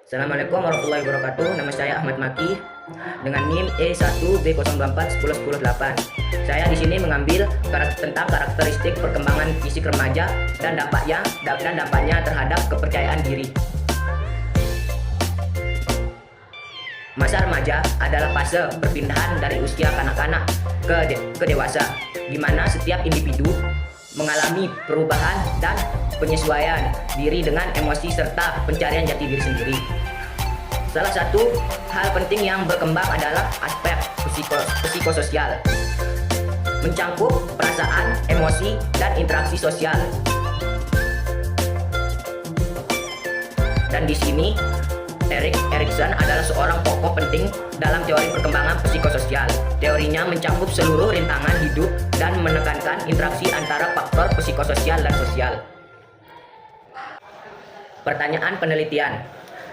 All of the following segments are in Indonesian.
Assalamualaikum warahmatullahi wabarakatuh. Nama saya Ahmad Maki dengan NIM E1B0241018. Saya di sini mengambil tentang karakteristik perkembangan fisik remaja dan dampaknya terhadap kepercayaan diri. Masa remaja adalah fase perpindahan dari usia kanak-kanak ke dewasa, di mana setiap individu mengalami perubahan dan penyesuaian diri dengan emosi serta pencarian jati diri sendiri. Salah satu hal penting yang berkembang adalah aspek psikososial, mencangkup perasaan, emosi, dan interaksi sosial. Dan di sini Erik Erikson adalah seorang tokoh penting dalam teori perkembangan psikososial. Teorinya mencakup seluruh rintangan hidup dan menekankan interaksi antara faktor psikososial dan sosial. Pertanyaan penelitian.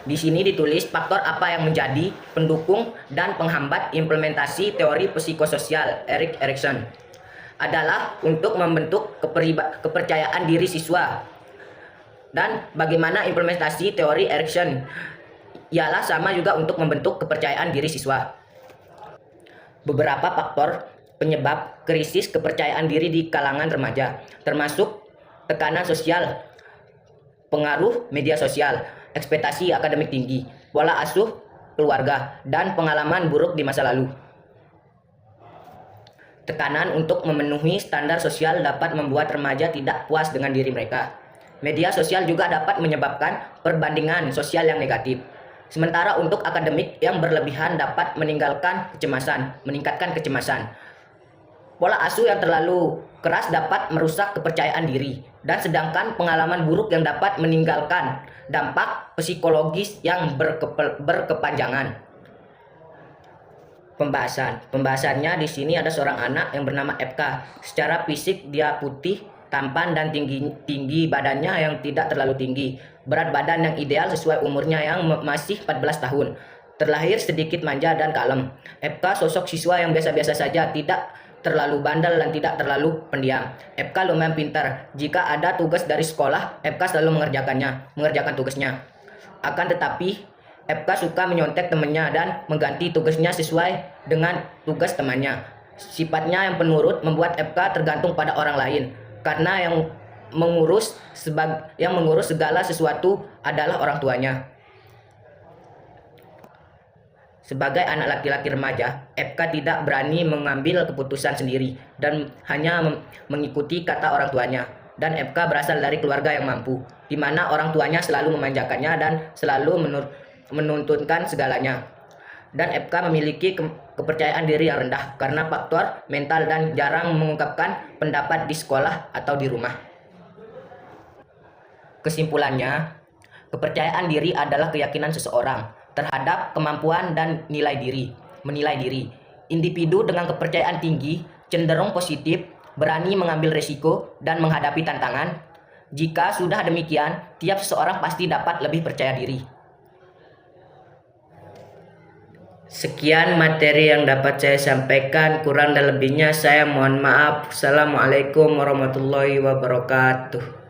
Di sini ditulis faktor apa yang menjadi pendukung dan penghambat implementasi teori psikososial Erik Erikson. Adalah untuk membentuk kepercayaan diri siswa. Dan bagaimana implementasi teori Erikson? Ialah sama juga untuk membentuk kepercayaan diri siswa. Beberapa faktor penyebab krisis kepercayaan diri di kalangan remaja, termasuk tekanan sosial, pengaruh media sosial, ekspektasi akademik tinggi, pola asuh keluarga, dan pengalaman buruk di masa lalu. Tekanan untuk memenuhi standar sosial dapat membuat remaja tidak puas dengan diri mereka. Media sosial juga dapat menyebabkan perbandingan sosial yang negatif. Sementara untuk akademik yang berlebihan dapat meningkatkan kecemasan. Pola asuh yang terlalu keras dapat merusak kepercayaan diri, dan sedangkan pengalaman buruk yang dapat meninggalkan dampak psikologis yang berkepanjangan. Pembahasannya di sini ada seorang anak yang bernama FK. Secara fisik dia putih, tampan, dan tinggi badannya yang tidak terlalu tinggi. Berat badan yang ideal sesuai umurnya yang masih 14 tahun. Terlahir sedikit manja dan kalem. FK sosok siswa yang biasa-biasa saja, tidak terlalu bandel dan tidak terlalu pendiam. FK lumayan pintar. Jika ada tugas dari sekolah, FK selalu mengerjakan tugasnya. Akan tetapi, FK suka menyontek temannya dan mengganti tugasnya sesuai dengan tugas temannya. Sifatnya yang penurut membuat FK tergantung pada orang lain, karena yang mengurus segala sesuatu adalah orang tuanya. Sebagai anak laki-laki remaja, FK tidak berani mengambil keputusan sendiri dan hanya mengikuti kata orang tuanya. Dan FK berasal dari keluarga yang mampu, di mana orang tuanya selalu memanjakannya dan selalu menuntunkan segalanya. Dan FK memiliki kepercayaan diri yang rendah karena faktor mental dan jarang mengungkapkan pendapat di sekolah atau di rumah. Kesimpulannya, kepercayaan diri adalah keyakinan seseorang terhadap kemampuan dan menilai diri. Individu dengan kepercayaan tinggi cenderung positif, berani mengambil risiko dan menghadapi tantangan. Jika sudah demikian, tiap seseorang pasti dapat lebih percaya diri. Sekian materi yang dapat saya sampaikan, kurang dan lebihnya saya mohon maaf. Assalamualaikum warahmatullahi wabarakatuh.